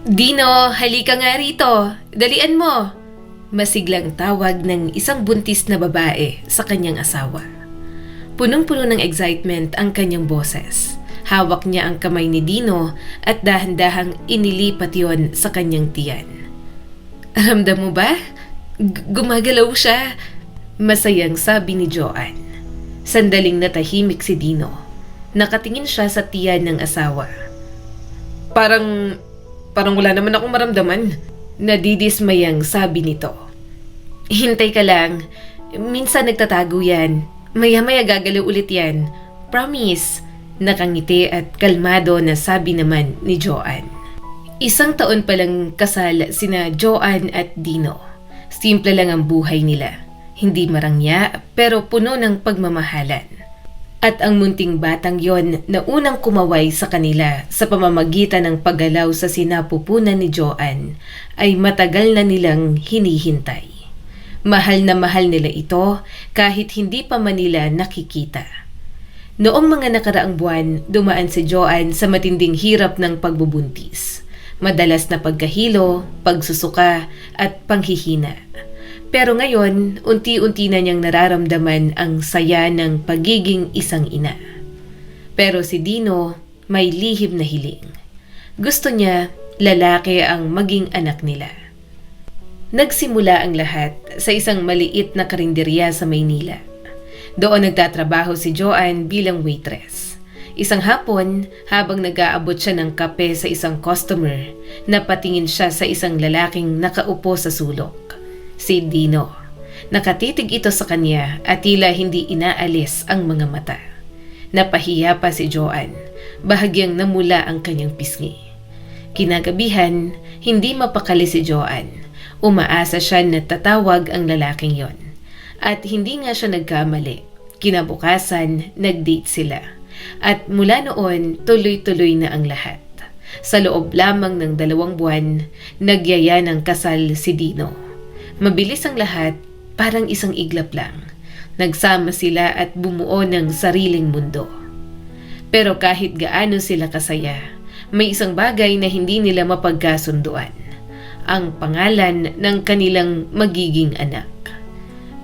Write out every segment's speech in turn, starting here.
Dino, halika nga rito. Dalian mo. Masiglang tawag ng isang buntis na babae sa kanyang asawa. Punong-puno ng excitement ang kanyang boses. Hawak niya ang kamay ni Dino at dahan-dahang inilipat yon sa kanyang tiyan. Ramdam mo ba? Gumagalaw siya. Masayang sabi ni Joanne. Sandaling natahimik si Dino. Nakatingin siya sa tiyan ng asawa. Parang wala naman akong maramdaman. Nadidismayang sabi nito. Hintay ka lang. Minsan nagtatago yan. Maya-maya gagalaw ulit yan. Promise. Nakangiti at kalmado na sabi naman ni Joanne. Isang taon palang kasal sina Joanne at Dino. Simple lang ang buhay nila. Hindi marangya pero puno ng pagmamahalan. At ang munting batang yon na unang kumaway sa kanila sa pamamagitan ng paggalaw sa sinapupunan ni Joanne ay matagal na nilang hinihintay. Mahal na mahal nila ito kahit hindi pa man nila nakikita. Noong mga nakaraang buwan, dumaan si Joanne sa matinding hirap ng pagbubuntis. Madalas na pagkahilo, pagsusuka at panghihina. Pero ngayon, unti-unti na niyang nararamdaman ang saya ng pagiging isang ina. Pero si Dino may lihim na hiling. Gusto niya lalaki ang maging anak nila. Nagsimula ang lahat sa isang maliit na karinderya sa Maynila. Doon nagtatrabaho si Joanne bilang waitress. Isang hapon, habang nag-aabot siya ng kape sa isang customer, napatingin siya sa isang lalaking nakaupo sa sulok. Si Dino. Nakatitig ito sa kanya at tila hindi inaalis ang mga mata. Napahiya pa si Joanne. Bahagyang namula ang kanyang pisngi. Kinagabihan, hindi mapakali si Joanne. Umaasa siya na tatawag ang lalaking yon. At hindi nga siya nagkamali. Kinabukasan, nag-date sila. At mula noon, tuloy-tuloy na ang lahat. Sa loob lamang ng 2 buwan, nagyaya ng kasal si Dino. Mabilis ang lahat, parang isang iglap lang. Nagsama sila at bumuo ng sariling mundo. Pero kahit gaano sila kasaya, may isang bagay na hindi nila mapagkasunduan. Ang pangalan ng kanilang magiging anak.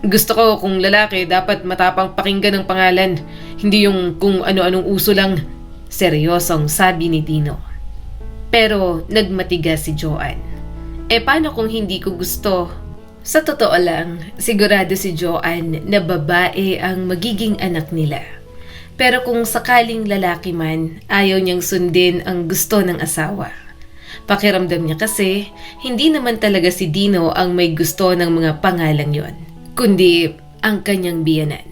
Gusto ko kung lalaki dapat matapang pakinggan ng pangalan, hindi yung kung ano-anong uso lang. Seryosong sabi ni Dino. Pero nagmatigas si Joanne. Paano kung hindi ko gusto? Sa totoo lang, sigurado si Joanne na babae ang magiging anak nila. Pero kung sakaling lalaki man, ayaw niyang sundin ang gusto ng asawa. Pakiramdam niya kasi, hindi naman talaga si Dino ang may gusto ng mga pangalang yon, kundi ang kanyang biyanan.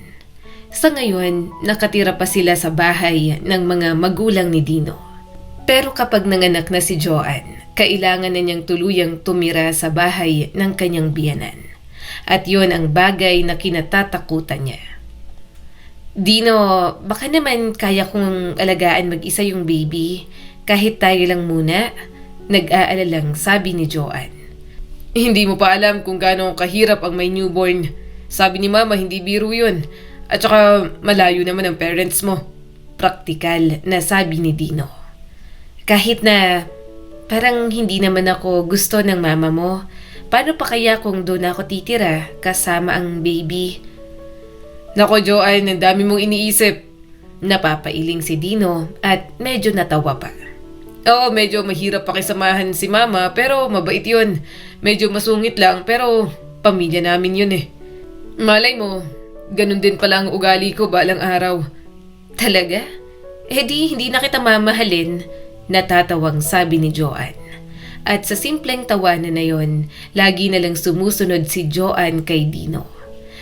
Sa ngayon, nakatira pa sila sa bahay ng mga magulang ni Dino. Pero kapag nanganak na si Joanne, kailangan na niyang tuluyang tumira sa bahay ng kanyang biyanan. At yon ang bagay na kinatatakutan niya. Dino, baka naman kaya kong alagaan mag-isa yung baby, kahit tayo lang muna, nag-aalalang sabi ni Joanne. Hindi mo pa alam kung gaano kahirap ang may newborn. Sabi ni Mama, hindi biro yun. At saka malayo naman ang parents mo. Praktikal na sabi ni Dino. Kahit na parang hindi naman ako gusto ng mama mo, paano pa kaya kung doon ako titira kasama ang baby? Nako Joanne, ang dami mong iniisip. Napapailing si Dino at medyo natawa pa. Oo, medyo mahirap pakisamahan si Mama pero mabait yun. Medyo masungit lang pero pamilya namin yun eh. Malay mo, ganun din pala ang ugali ko balang araw. Talaga? Di hindi na kita mamahalin, natatawang sabi ni Joanne. At sa simpleng tawanan na yon, lagi na lang sumusunod si Joanne kay Dino.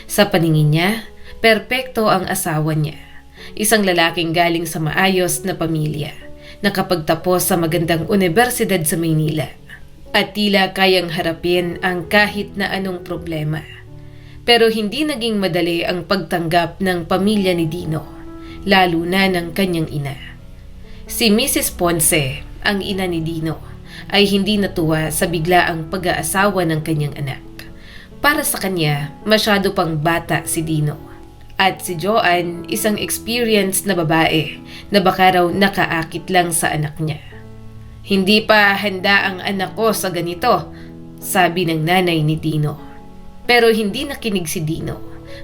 Sa paningin niya, perpekto ang asawa niya. Isang lalaking galing sa maayos na pamilya, nakapagtapos sa magandang universidad sa Maynila. At tila kayang harapin ang kahit na anong problema. Pero hindi naging madali ang pagtanggap ng pamilya ni Dino, lalo na ng kanyang ina. Si Mrs. Ponce, ang ina ni Dino, ay hindi natuwa sa biglaang pag-aasawa ng kanyang anak. Para sa kanya, masyado pang bata si Dino. At si Joanne, isang experienced na babae na baka raw nakaakit lang sa anak niya. Hindi pa handa ang anak ko sa ganito, sabi ng nanay ni Dino. Pero hindi nakinig si Dino.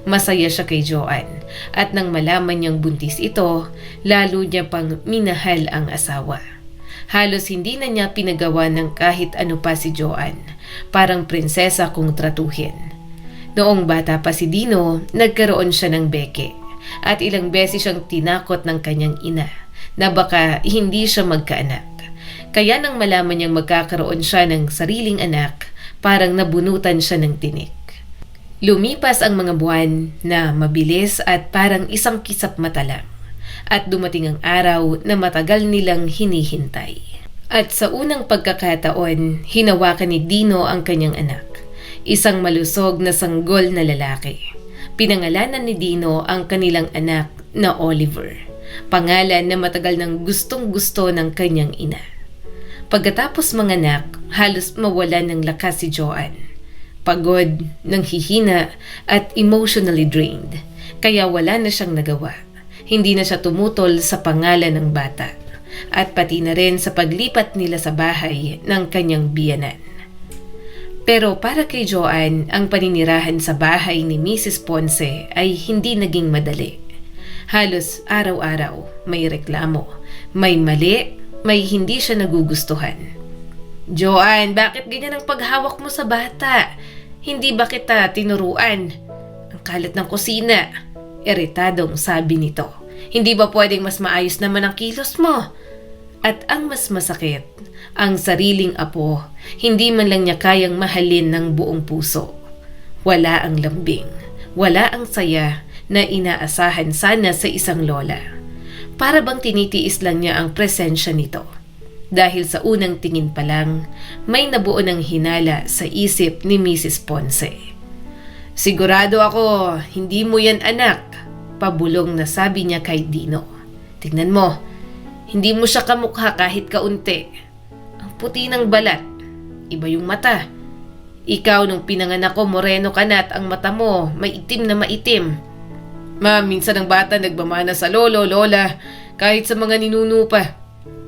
Masaya siya kay Joanne at nang malaman niyang buntis ito, lalo niya pang minahal ang asawa. Halos hindi na niya pinagawa ng kahit ano pa si Joanne. Parang prinsesa kung tratuhin. Noong bata pa si Dino, nagkaroon siya ng beke at ilang beses siyang tinakot ng kanyang ina na baka hindi siya magkaanak. Kaya nang malaman niyang magkakaroon siya ng sariling anak, parang nabunutan siya ng tinik. Lumipas ang mga buwan na mabilis at parang isang kisap mata lang. At dumating ang araw na matagal nilang hinihintay. At sa unang pagkakataon, hinawakan ni Dino ang kanyang anak. Isang malusog na sanggol na lalaki. Pinangalanan ni Dino ang kanilang anak na Oliver. Pangalan na matagal nang gustong-gusto ng kanyang ina. Pagkatapos manganak, halos mawalan ng lakas si Joanne. Pagod, nanghihina at emotionally drained. Kaya wala na siyang nagawa. Hindi na siya tumutol sa pangalan ng bata. At pati na rin sa paglipat nila sa bahay ng kanyang biyanan. Pero para kay Joanne, ang paninirahan sa bahay ni Mrs. Ponce ay hindi naging madali. Halos araw-araw may reklamo, may mali, may hindi siya nagugustuhan. Joanne, bakit ganyan ang paghawak mo sa bata? Hindi ba kita tinuruan? Ang kalat ng kusina. Iritadong sabi nito. Hindi ba pwedeng mas maayos naman ang kilos mo? At ang mas masakit, ang sariling apo, hindi man lang niya kayang mahalin ng buong puso. Wala ang lambing, wala ang saya na inaasahan sana sa isang lola. Para bang tinitiis lang niya ang presensya nito. Dahil sa unang tingin pa lang, may nabuo ng hinala sa isip ni Mrs. Ponce. Sigurado ako, hindi mo yan anak, pabulong na sabi niya kay Dino. Tingnan mo, hindi mo siya kamukha kahit kaunti. Ang puti ng balat, iba yung mata. Ikaw nung pinanganak ko, moreno ka na at ang mata mo, maitim na maitim. Minsan ang bata nagmamana sa lolo, lola, kahit sa mga ninuno pa.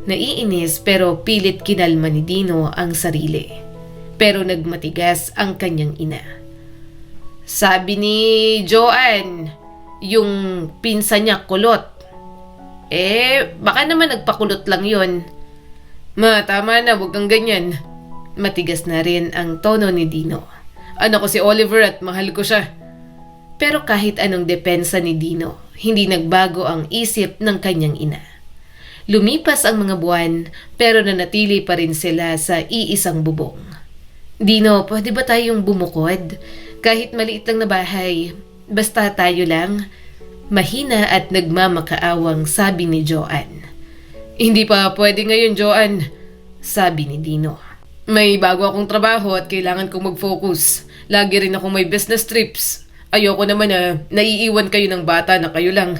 Naiinis pero pilit kinalma ni Dino ang sarili. Pero nagmatigas ang kanyang ina. Sabi ni Joanne, yung pinsan niya kulot. Baka naman nagpakulot lang yon. Tama na, huwag kang ganyan. Matigas na rin ang tono ni Dino. Anak ko si Oliver at mahal ko siya. Pero kahit anong depensa ni Dino, hindi nagbago ang isip ng kanyang ina. Lumipas ang mga buwan, pero nanatili pa rin sila sa iisang bubong. Dino, pwede ba tayong bumukod? Kahit maliit lang na bahay, basta tayo lang. Mahina at nagmamakaawang sabi ni Joanne. Hindi pa pwede ngayon, Joanne, sabi ni Dino. May bago akong trabaho at kailangan kong mag-focus. Lagi rin akong may business trips. Ayoko naman na naiiwan kayo ng bata na kayo lang.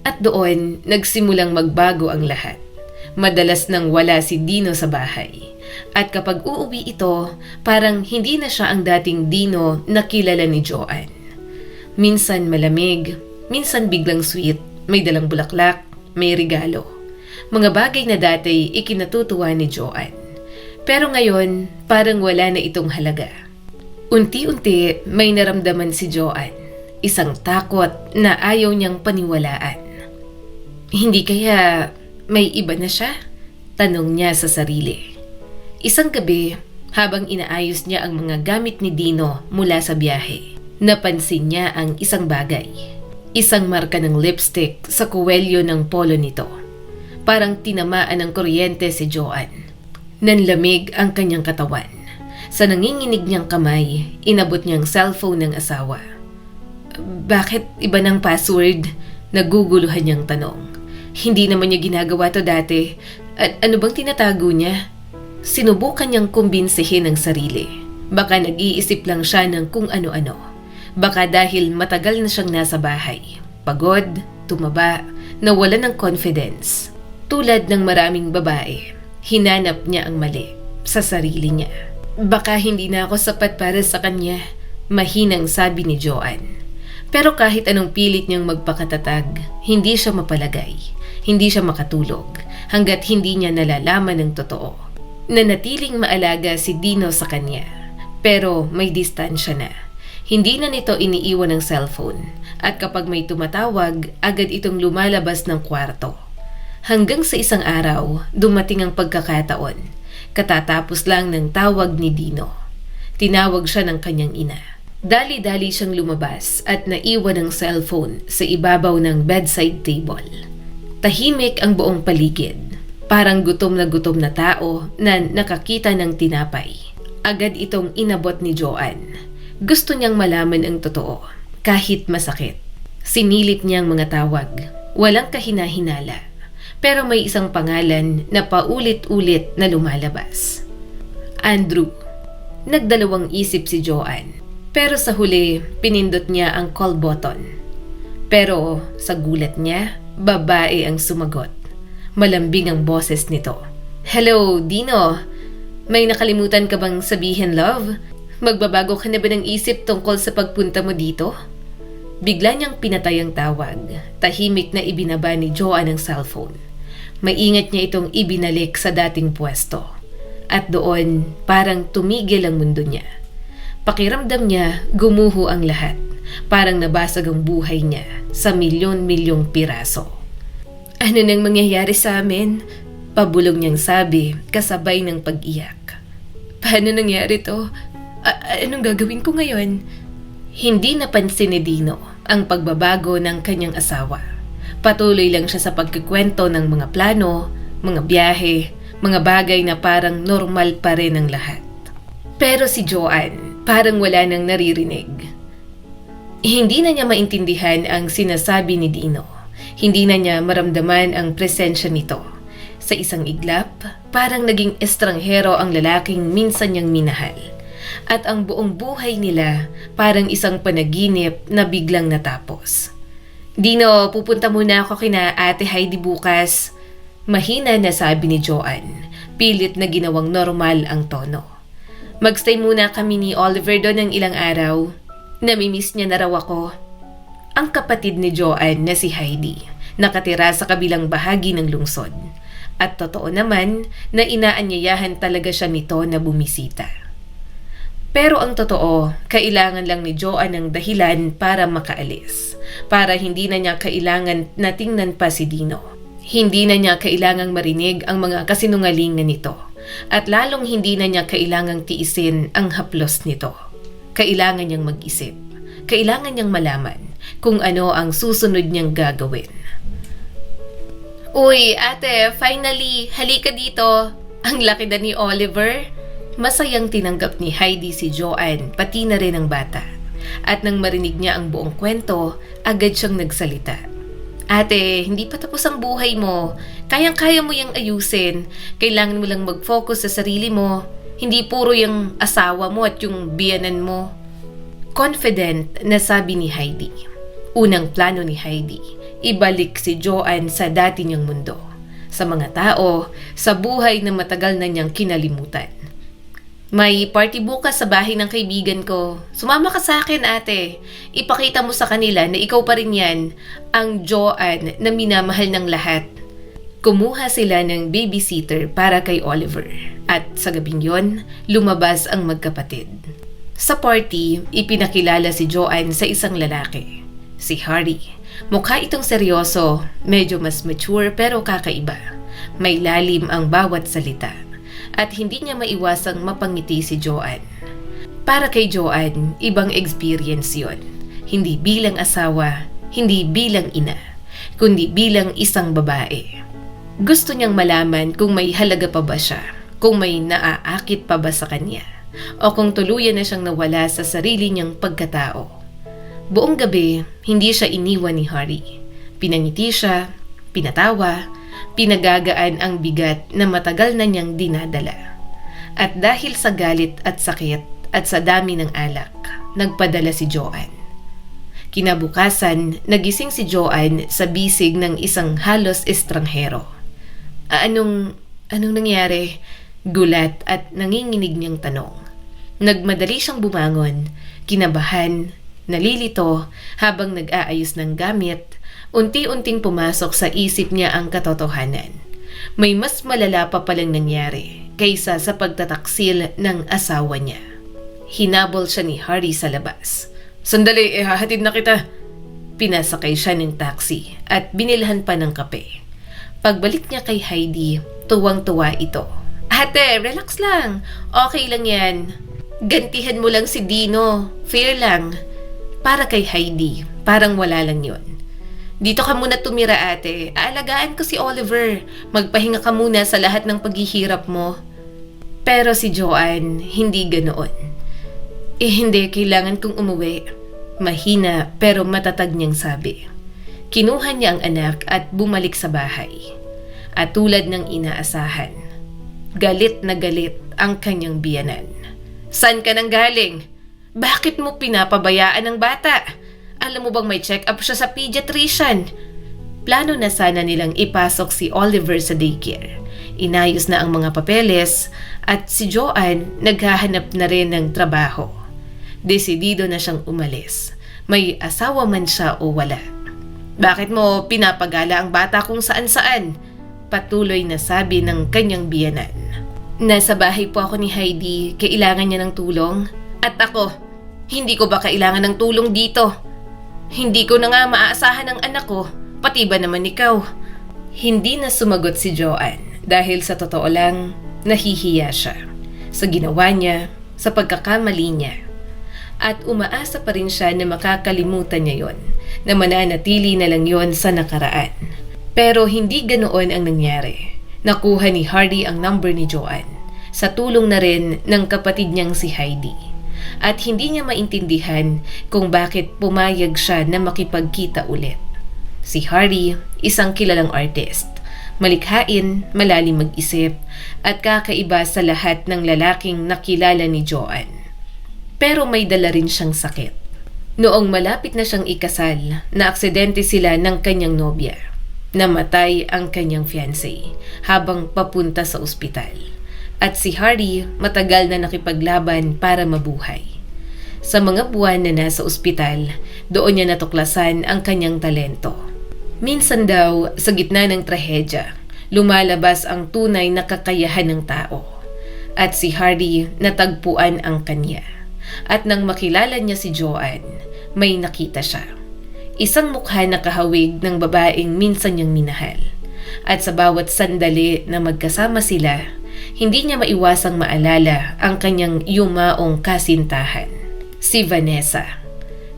At doon, nagsimulang magbago ang lahat. Madalas nang wala si Dino sa bahay. At kapag uuwi ito, parang hindi na siya ang dating Dino na kilala ni Joanne. Minsan malamig, minsan biglang sweet, may dalang bulaklak, may regalo. Mga bagay na dati ikinatutuwa ni Joanne. Pero ngayon, parang wala na itong halaga. Unti-unti may naramdaman si Joanne. Isang takot na ayaw niyang paniwalaan. Hindi kaya may iba na siya? Tanong niya sa sarili. Isang gabi, habang inaayos niya ang mga gamit ni Dino mula sa biyahe, napansin niya ang isang bagay. Isang marka ng lipstick sa kuwelyo ng polo nito. Parang tinamaan ng kuryente si Joanne. Nanlamig ang kanyang katawan. Sa nanginginig niyang kamay, inabot niyang cellphone ng asawa. Bakit iba ng password? Naguguluhan niyang tanong. Hindi naman niya ginagawa to dati. At ano bang tinatago niya? Sinubukan niyang kumbinsihin ang sarili. Baka nag-iisip lang siya ng kung ano-ano. Baka dahil matagal na siyang nasa bahay. Pagod, tumaba, nawalan ng confidence. Tulad ng maraming babae, hinanap niya ang mali sa sarili niya. Baka hindi na ako sapat para sa kanya, mahinang sabi ni Joanne. Pero kahit anong pilit niyang magpakatatag, hindi siya mapalagay. Hindi siya makatulog. hanggat hindi niya nalalaman ng totoo. Nanatiling maalaga si Dino sa kanya, pero may distansya na. Hindi na nito iniiwan ng cellphone at kapag may tumatawag, agad itong lumalabas ng kwarto. Hanggang sa isang araw, dumating ang pagkakataon. Katatapos lang ng tawag ni Dino. Tinawag siya ng kanyang ina. Dali-dali siyang lumabas at naiwan ang cellphone sa ibabaw ng bedside table. Tahimik ang buong paligid. Parang gutom na tao na nakakita ng tinapay. Agad itong inabot ni Joanne. Gusto niyang malaman ang totoo, kahit masakit. Sinilip niyang mga tawag. Walang kahina-hinala. Pero may isang pangalan na paulit-ulit na lumalabas. Andrew. Nagdalawang isip si Joanne. Pero sa huli, pinindot niya ang call button. Pero sa gulat niya, babae ang sumagot. Malambing ang boses nito. Hello, Dino. May nakalimutan ka bang sabihin, love? Magbabago ka na ba ng isip tungkol sa pagpunta mo dito? Bigla niyang pinatay ang tawag. Tahimik na ibinaba ni Joanne ang cellphone. Maingat niya itong ibinalik sa dating pwesto. At doon, parang tumigil ang mundo niya. Pakiramdam niya, gumuho ang lahat. Parang nabasag ang buhay niya sa milyon-milyong piraso. Ano nang mangyayari sa amin? Pabulong niyang sabi, kasabay ng pag-iyak. Paano nangyari to? Anong gagawin ko ngayon? Hindi napansin ni Dino ang pagbabago ng kanyang asawa. Patuloy lang siya sa pagkikwento ng mga plano, mga biyahe, mga bagay na parang normal pa rin ang lahat. Pero si Joanne, parang wala nang naririnig. Hindi na niya maintindihan ang sinasabi ni Dino. Hindi na niya maramdaman ang presensya nito. Sa isang iglap, parang naging estranghero ang lalaking minsan niyang minahal. At ang buong buhay nila parang isang panaginip na biglang natapos. Dino, pupunta muna ako kina Ate Heidi bukas. Mahina na sabi ni Joanne, pilit na ginawang normal ang tono. Magstay muna kami ni Oliver doon ng ilang araw. Namimiss niya na raw ako. Ang kapatid ni Joanne na si Heidi, nakatira sa kabilang bahagi ng lungsod. At totoo naman na inaanyayahan talaga siya nito na bumisita. Pero ang totoo, kailangan lang ni Joanne ng dahilan para makaalis. Para hindi na niya kailangan na tingnan pa si Dino. Hindi na niya kailangang marinig ang mga kasinungalingan nito. At lalong hindi na niya kailangang tiisin ang haplos nito. Kailangan niyang mag-isip. Kailangan niyang malaman kung ano ang susunod niyang gagawin. Uy, ate, finally, halika dito. Ang laki na ni Oliver. Masayang tinanggap ni Heidi si Joanne, pati na rin ang bata. At nang marinig niya ang buong kwento, agad siyang nagsalita. Ate, hindi pa tapos ang buhay mo. Kayang-kaya mo yung ayusin. Kailangan mo lang mag-focus sa sarili mo. Hindi puro yung asawa mo at yung biyanan mo. Confident na sabi ni Heidi. Unang plano ni Heidi, ibalik si Joanne sa dati niyang mundo. Sa mga tao, sa buhay na matagal na niyang kinalimutan. May party bukas sa bahay ng kaibigan ko. Sumama ka sa akin, ate. Ipakita mo sa kanila na ikaw pa rin yan, ang Joanne na minamahal ng lahat. Kumuha sila ng babysitter para kay Oliver. At sa gabing yon, lumabas ang magkapatid. Sa party, ipinakilala si Joanne sa isang lalaki, si Harry. Mukha itong seryoso, medyo mas mature pero kakaiba. May lalim ang bawat salita. At hindi niya maiwasang mapangiti si Joanne. Para kay Joanne, ibang experience yon. Hindi bilang asawa, hindi bilang ina, kundi bilang isang babae. Gusto niyang malaman kung may halaga pa ba siya, kung may naaakit pa ba sa kanya, o kung tuluyan na siyang nawala sa sarili niyang pagkatao. Buong gabi, hindi siya iniwan ni Harry. Pinangiti siya, pinatawa, pinagagaan ang bigat na matagal na niyang dinadala. At dahil sa galit at sakit at sa dami ng alak, nagpadala si Joanne. Kinabukasan, nagising si Joanne sa bisig ng isang halos estranghero. Anong nangyari? Gulat at nanginginig niyang tanong. Nagmadali siyang bumangon, kinabahan, nalilito habang nag-aayos ng gamit. Unti-unting pumasok sa isip niya ang katotohanan. May mas malala pa palang nangyari kaysa sa pagtataksil ng asawa niya. Hinabol siya ni Hardy sa labas. "Sandali, hahatid na kita." Pinasakay siya ng taxi at binilhan pa ng kape. Pagbalik niya kay Heidi, tuwang-tuwa ito. "Ate, relax lang. Okay lang yan. Gantihan mo lang si Dino. Fair lang." Para kay Heidi, parang wala lang yon. "Dito ka muna tumira, ate. Aalagaan ko si Oliver. Magpahinga ka muna sa lahat ng paghihirap mo." Pero si Joanne, hindi ganoon. Hindi, kailangan kong umuwi." Mahina pero matatag niyang sabi. Kinuha niya ang anak at bumalik sa bahay. At tulad ng inaasahan, galit na galit ang kanyang biyanan. "Saan ka nang galing? Bakit mo pinapabayaan ang bata? Alam mo bang may check-up siya sa pediatrician?" Plano na sana nilang ipasok si Oliver sa daycare. Inayos na ang mga papeles at si Joanne naghahanap na rin ng trabaho. Desidido na siyang umalis. May asawa man siya o wala. "Bakit mo pinapagala ang bata kung saan-saan?" Patuloy na sabi ng kanyang biyanan. "Nasa bahay po ako ni Heidi. Kailangan niya ng tulong. At ako, hindi ko ba kailangan ng tulong dito? Hindi ko na nga maaasahan ang anak ko. Pati ba naman ikaw?" Hindi na sumagot si Joanne dahil sa totoo lang, nahihiya siya sa ginawa niya, sa pagkakamali niya. At umaasa pa rin siya na makakalimutan niya yon, na mananatili na lang yon sa nakaraan. Pero hindi ganoon ang nangyari. Nakuha ni Hardy ang number ni Joanne, sa tulong na rin ng kapatid niyang si Heidi. At hindi niya maintindihan kung bakit pumayag siya na makipagkita ulit. Si Hardy, isang kilalang artist, malikhain, malalim mag-isip, at kakaiba sa lahat ng lalaking nakilala ni Joanne. Pero may dala rin siyang sakit. Noong malapit na siyang ikasal, naaksidente sila ng kanyang nobya. Namatay ang kanyang fiancé habang papunta sa ospital. At si Hardy matagal na nakipaglaban para mabuhay. Sa mga buwan na nasa ospital, doon niya natuklasan ang kanyang talento. Minsan daw, sa gitna ng trahedya, lumalabas ang tunay na kakayahan ng tao. At si Hardy natagpuan ang kanya. At nang makilala niya si Joanne, may nakita siya. Isang mukha na kahawig ng babaeng minsan niyang minahal. At sa bawat sandali na magkasama sila, hindi niya maiwasang maalala ang kanyang yumaong kasintahan, si Vanessa.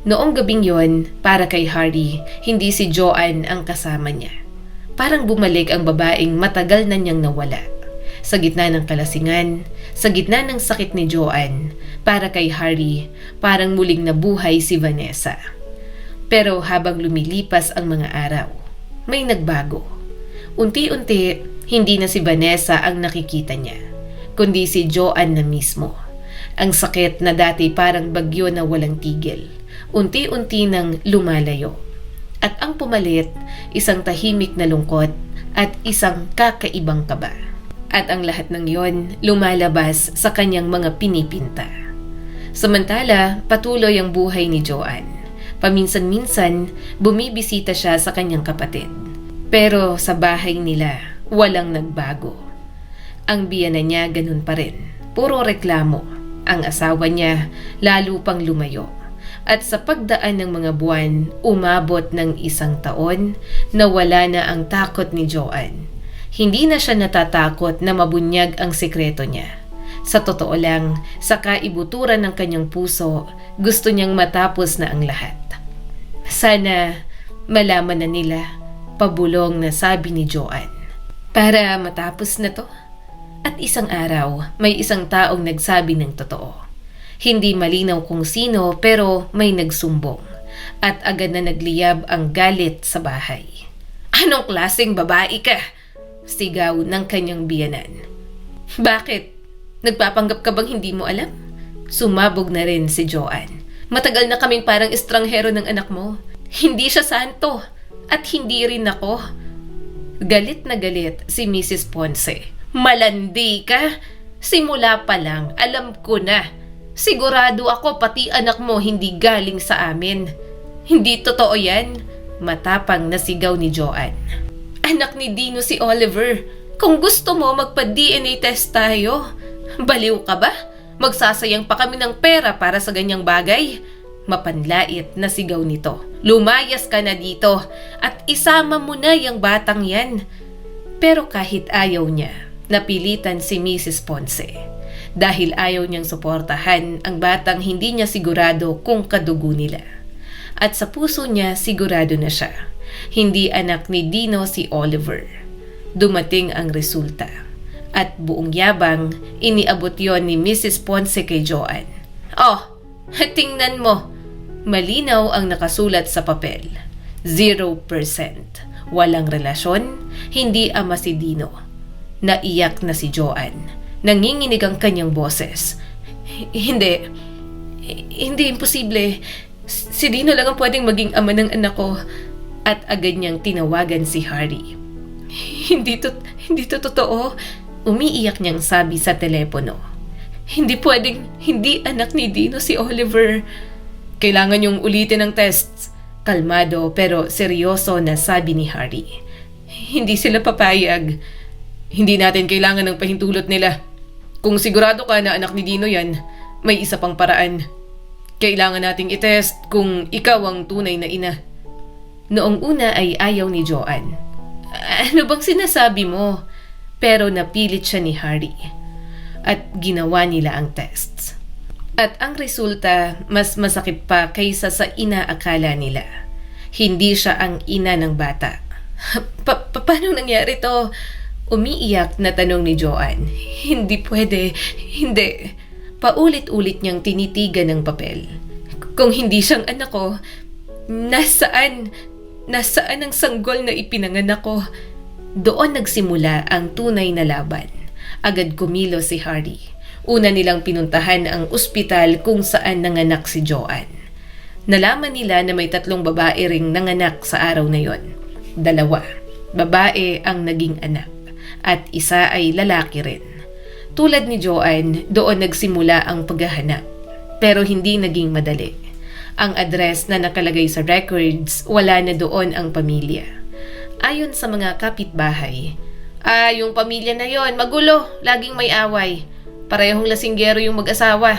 Noong gabing yon, para kay Hardy, hindi si Joanne ang kasama niya. Parang bumalik ang babaeng matagal na niyang nawala. Sa gitna ng kalasingan, sa gitna ng sakit ni Joanne, para kay Hardy, parang muling nabuhay si Vanessa. Pero habang lumilipas ang mga araw, may nagbago. Unti-unti, hindi na si Vanessa ang nakikita niya, kundi si Joanne na mismo. Ang sakit na dati parang bagyo na walang tigil, unti-unti nang lumalayo. At ang pumalit, isang tahimik na lungkot at isang kakaibang kaba. At ang lahat ng yon lumalabas sa kanyang mga pinipinta. Samantala, patuloy ang buhay ni Joanne. Paminsan-minsan, bumibisita siya sa kanyang kapatid. Pero sa bahay nila, walang nagbago. Ang biyanan niya ganun pa rin, puro reklamo. Ang asawa niya lalo pang lumayo. At sa pagdaan ng mga buwan, umabot ng 1 taon na wala na ang takot ni Joanne. Hindi na siya natatakot na mabunyag ang sekreto niya. Sa totoo lang, sa kaibuturan ng kanyang puso, gusto niyang matapos na ang lahat. Sana malaman na nila, pabulong na sabi ni Joanne. Para matapos na to. At isang araw, may isang taong nagsabi ng totoo. Hindi malinaw kung sino pero may nagsumbong. At agad na nagliyab ang galit sa bahay. "Anong klaseng babae ka?" sigaw ng kanyang biyanan. "Bakit? Nagpapanggap ka bang hindi mo alam?" Sumabog na rin si Joanne. "Matagal na kaming parang estranghero ng anak mo. Hindi siya santo. At hindi rin ako." Galit na galit si Mrs. Ponce. "Malandi ka? Simula pa lang, alam ko na. Sigurado ako pati anak mo hindi galing sa amin." "Hindi totoo yan." Matapang na sigaw ni Joanne. "Anak ni Dino si Oliver. Kung gusto mo, magpa-DNA test tayo. Baliw ka ba? Magsasayang pa kami ng pera para sa ganyang bagay. Mapanlait na sigaw nito. Lumayas ka na dito at isama mo na yung batang yan. Pero kahit ayaw niya, napilitan si Mrs. Ponce. Dahil ayaw niyang suportahan ang batang hindi niya sigurado kung kadugo nila. At sa puso niya sigurado na siya. Hindi anak ni Dino si Oliver. Dumating ang resulta. At buong yabang, iniabot yon ni Mrs. Ponce kay Joanne. Oh, tingnan mo. Malinaw ang nakasulat sa papel. 0%. Walang relasyon, hindi ama si Dino. Naiyak na si Joanne. Nanginginig ang kanyang boses. Hindi imposible. Si Dino lang ang pwedeng maging ama ng anak ko. At agad niyang tinawagan si Harry. Hindi to totoo. Umiiyak niyang sabi sa telepono. Hindi pwedeng hindi anak ni Dino si Oliver. Kailangan niyong ulitin ang tests. Kalmado pero seryoso na sabi ni Harry. Hindi sila papayag. Hindi natin kailangan ng pahintulot nila. Kung sigurado ka na anak ni Dino yan, may isa pang paraan. Kailangan nating itest kung ikaw ang tunay na ina. Noong una ay ayaw ni Joanne. Ano bang sinasabi mo? Pero napilit siya ni Harry. At ginawa nila ang tests. At ang resulta, mas masakit pa kaysa sa inaakala nila. Hindi siya ang ina ng bata. Paano nangyari to? Umiiyak na tanong ni Joanne. Hindi pwede. Hindi. Paulit-ulit niyang tinitigan ng papel. Kung hindi siyang anak ko, nasaan ang sanggol na ipinanganak ko? Doon nagsimula ang tunay na laban. Agad kumilos si Harry. Una nilang pinuntahan ang ospital kung saan nanganak si Joanne. Nalaman nila na may 3 babae ring nanganak sa araw na yon. 2 babae ang naging anak at isa ay lalaki rin. Tulad ni Joanne, doon nagsimula ang paghahanap. Pero hindi naging madali. Ang address na nakalagay sa records, wala na doon ang pamilya. Ayon sa mga kapitbahay, yung pamilya na yon, magulo, laging may away. Parehong lasinggero yung mag-asawa.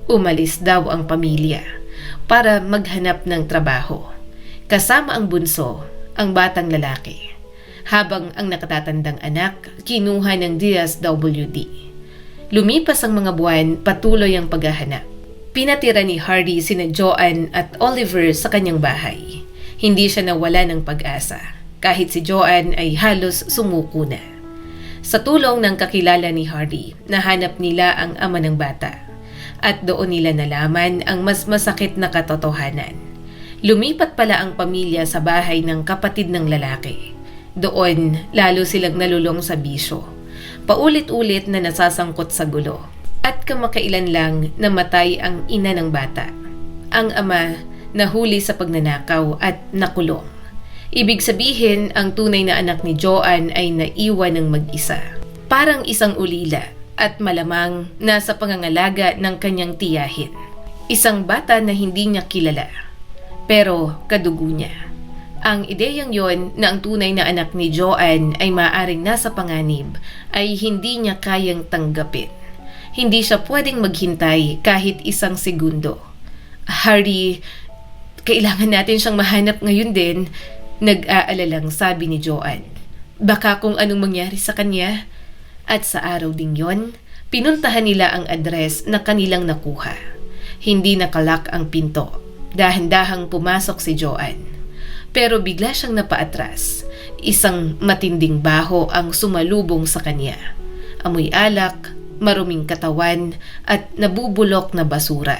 Umalis daw ang pamilya para maghanap ng trabaho. Kasama ang bunso, ang batang lalaki. Habang ang nakatatandang anak, kinuha ng DSWD. Lumipas ang mga buwan, patuloy ang paghahanap. Pinatira ni Hardy sina Joanne at Oliver sa kanyang bahay. Hindi siya nawala ng pag-asa, kahit si Joanne ay halos sumuko na. Sa tulong ng kakilala ni Hardy, nahanap nila ang ama ng bata. At doon nila nalaman ang mas masakit na katotohanan. Lumipat pala ang pamilya sa bahay ng kapatid ng lalaki. Doon, lalo silang nalulong sa bisyo. Paulit-ulit na nasasangkot sa gulo. At kamakailan lang namatay ang ina ng bata. Ang ama nahuli sa pagnanakaw at nakulong. Ibig sabihin, ang tunay na anak ni Joanne ay naiwan ng mag-isa. Parang isang ulila at malamang nasa pangangalaga ng kanyang tiyahin. Isang bata na hindi niya kilala, pero kadugo niya. Ang ideyang yon na ang tunay na anak ni Joanne ay maaring nasa panganib ay hindi niya kayang tanggapin. Hindi siya pwedeng maghintay kahit isang segundo. Harry, kailangan natin siyang mahanap ngayon din. Nag-aalalang sabi ni Joanne. Baka kung anong mangyari sa kanya. At sa araw ding yon, pinuntahan nila ang address na kanilang nakuha. Hindi nakalak ang pinto. Dahan-dahang pumasok si Joanne. Pero bigla siyang napaatras. Isang matinding baho ang sumalubong sa kanya. Amoy alak, maruming katawan at nabubulok na basura.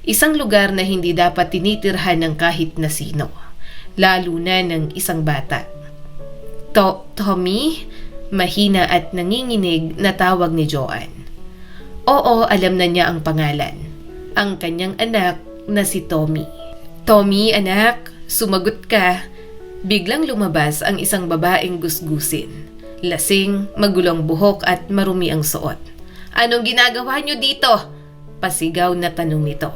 Isang lugar na hindi dapat tinitirhan ng kahit na sino. Lalo na ng isang bata. Tommy? Mahina at nanginginig na tawag ni Joanne. Oo, alam na niya ang pangalan. Ang kanyang anak na si Tommy. Tommy, anak, sumagot ka. Biglang lumabas ang isang babaeng gusgusin. Lasing, magulong buhok at marumi ang suot. Anong ginagawa niyo dito? Pasigaw na tanong nito.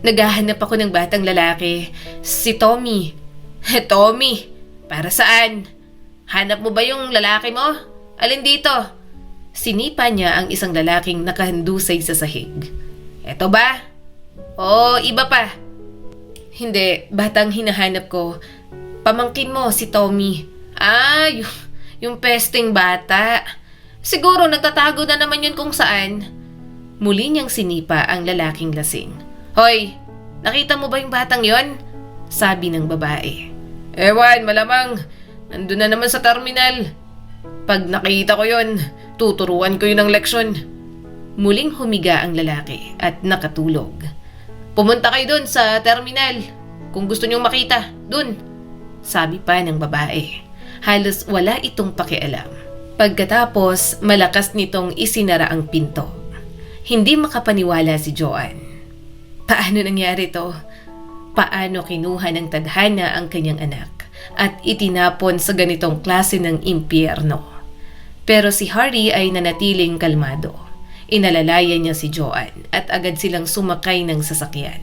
Naghahanap ako ng batang lalaki. Si Tommy. Tommy, para saan? Hanap mo ba yung lalaki mo? Alin dito? Sinipa niya ang isang lalaking nakahandusay sa sahig. Eto ba? O iba pa? Hindi, batang hinahanap ko. Pamangkin mo si Tommy. Yung pesting bata. Siguro nagtatago na naman yun kung saan. Muli niyang sinipa ang lalaking lasing. Hoy, nakita mo ba yung batang yon? Sabi ng babae. Ewan, malamang. Nandun na naman sa terminal. Pag nakita ko yon, tuturuan ko yun ng leksyon. Muling humiga ang lalaki at nakatulog. Pumunta kayo dun sa terminal. Kung gusto niyong makita, dun. Sabi pa ng babae. Halos wala itong pakialam. Pagkatapos, malakas nitong isinara ang pinto. Hindi makapaniwala si Joanne. Paano nangyari to? Paano kinuha ng tadhana ang kanyang anak at itinapon sa ganitong klase ng impyerno? Pero si Harry ay nanatiling kalmado. Inalalayan niya si Joanne at agad silang sumakay ng sasakyan.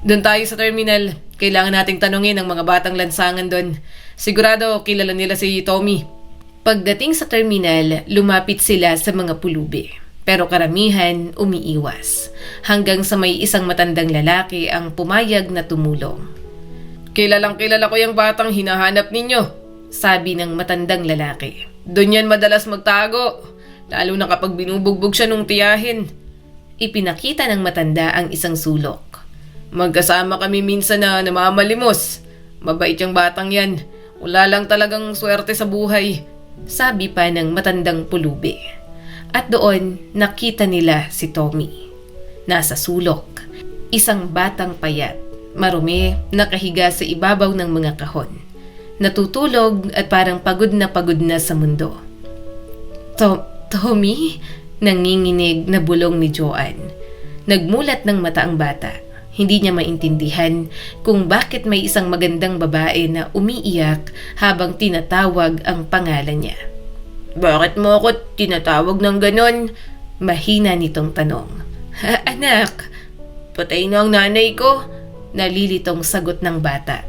Doon tayo sa terminal. Kailangan nating tanungin ang mga batang lansangan doon. Sigurado kilala nila si Tommy. Pagdating sa terminal, lumapit sila sa mga pulubi. Pero karamihan umiiwas. Hanggang sa may isang matandang lalaki ang pumayag na tumulong. Kilalang kilala ko yung batang hinahanap ninyo, sabi ng matandang lalaki. Doon yan madalas magtago, lalo na kapag binubugbog siya nung tiyahin. Ipinakita ng matanda ang isang sulok. Magkasama kami minsan na namamalimos. Mabait yung batang yan. Wala lang talagang swerte sa buhay, sabi pa ng matandang pulubi. At doon nakita nila si Tommy. Nasa sulok, isang batang payat, marumi, nakahiga sa ibabaw ng mga kahon. Natutulog at parang pagod na sa mundo. Tommy? Nanginginig na bulong ni Joanne. Nagmulat ng mata ang bata. Hindi niya maintindihan kung bakit may isang magandang babae na umiiyak habang tinatawag ang pangalan niya. Bakit mo ako tinatawag ng ganon? Mahina nitong tanong. Anak, patay na ang nanay ko. Nalilitong sagot ng bata.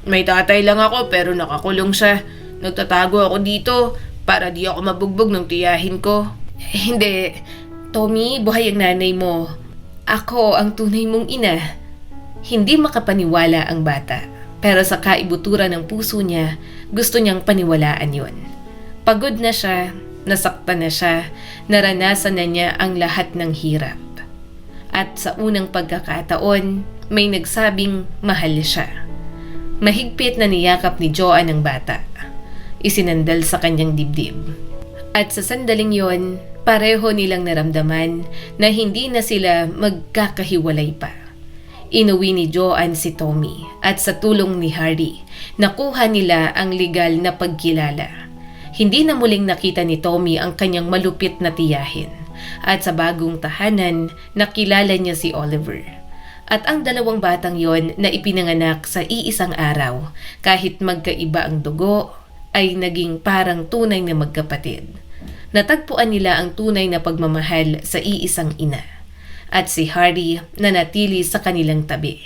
May tatay lang ako pero nakakulong siya. Nagtatago ako dito para di ako mabugbog ng tiyahin ko. Hindi, Tommy, buhay ang nanay mo. Ako ang tunay mong ina. Hindi makapaniwala ang bata. Pero sa kaibuturan ng puso niya, gusto niyang paniwalaan yon. Pagod na siya, nasaktan na siya, naranasan na niya ang lahat ng hirap. At sa unang pagkakataon, may nagsabing mahal siya. Mahigpit na niyakap ni Joanne ang bata. Isinandal sa kanyang dibdib. At sa sandaling yon, pareho nilang naramdaman na hindi na sila magkakahiwalay pa. Inuwi ni Joanne si Tommy at sa tulong ni Harry, nakuha nila ang legal na pagkilala. Hindi na muling nakita ni Tommy ang kanyang malupit na tiyahin at sa bagong tahanan, nakilala niya si Oliver. At ang dalawang batang yon na ipinanganak sa iisang araw, kahit magkaiba ang dugo, ay naging parang tunay na magkapatid. Natagpuan nila ang tunay na pagmamahal sa iisang ina. At si Harry nanatili sa kanilang tabi.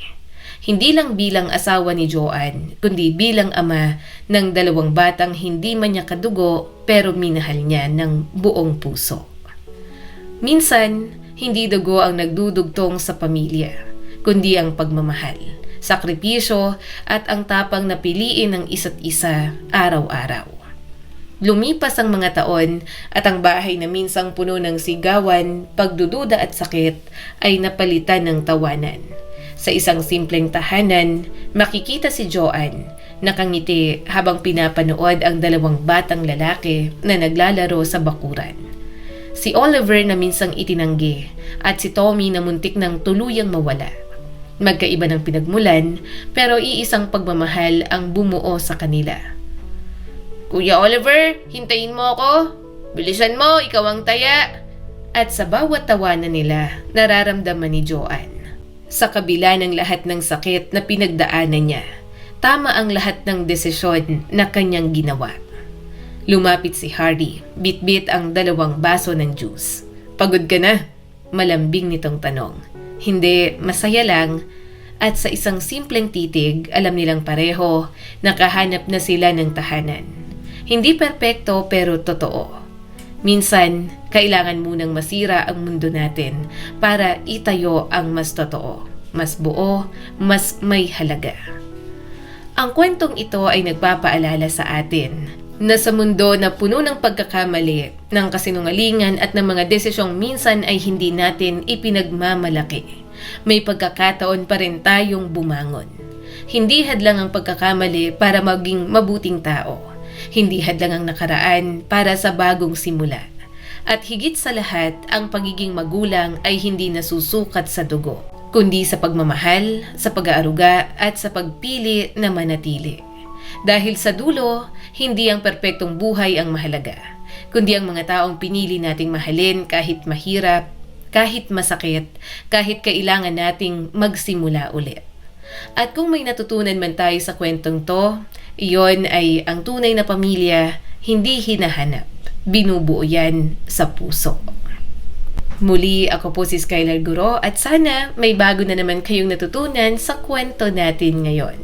Hindi lang bilang asawa ni Joanne, kundi bilang ama ng dalawang batang hindi man niya kadugo pero minahal niya ng buong puso. Minsan, hindi dugo ang nagdudugtong sa pamilya, kundi ang pagmamahal, sakripisyo at ang tapang na piliin ng isa't isa araw-araw. Lumipas ang mga taon at ang bahay na minsang puno ng sigawan, pagdududa at sakit ay napalitan ng tawanan. Sa isang simpleng tahanan, makikita si Joanne nakangiti habang pinapanood ang dalawang batang lalaki na naglalaro sa bakuran. Si Oliver na minsang itinanggi at si Tommy na muntik ng tuluyang mawala. Magkaiba ng pinagmulan pero iisang pagmamahal ang bumuo sa kanila. Kuya Oliver, hintayin mo ako. Bilisan mo, ikaw ang taya. At sa bawat tawanan nila, nararamdaman ni Joanne. Sa kabila ng lahat ng sakit na pinagdaanan niya, tama ang lahat ng desisyon na kanyang ginawa. Lumapit si Harry, bit-bit ang 2 baso ng juice. Pagod ka na? Malambing nitong tanong. Hindi, masaya lang. At sa isang simpleng titig, alam nilang pareho, nakahanap na sila ng tahanan. Hindi perpekto pero totoo. Minsan, kailangan munang masira ang mundo natin para itayo ang mas totoo, mas buo, mas may halaga. Ang kwentong ito ay nagpapaalala sa atin na sa mundo na puno ng pagkakamali, ng kasinungalingan at ng mga desisyong minsan ay hindi natin ipinagmamalaki, may pagkakataon pa rin tayong bumangon. Hindi hadlang ang pagkakamali para maging mabuting tao. Hindi hadlang ang nakaraan para sa bagong simula. At higit sa lahat, ang pagiging magulang ay hindi nasusukat sa dugo, kundi sa pagmamahal, sa pag-aaruga at sa pagpili na manatili. Dahil sa dulo, hindi ang perpektong buhay ang mahalaga, kundi ang mga taong pinili nating mahalin kahit mahirap, kahit masakit, kahit kailangan nating magsimula ulit. At kung may natutunan man tayo sa kwentong to, iyon ay ang tunay na pamilya, hindi hinahanap. Binubuo yan sa puso. Muli, ako po si Skylar Guro at sana may bago na naman kayong natutunan sa kwento natin ngayon.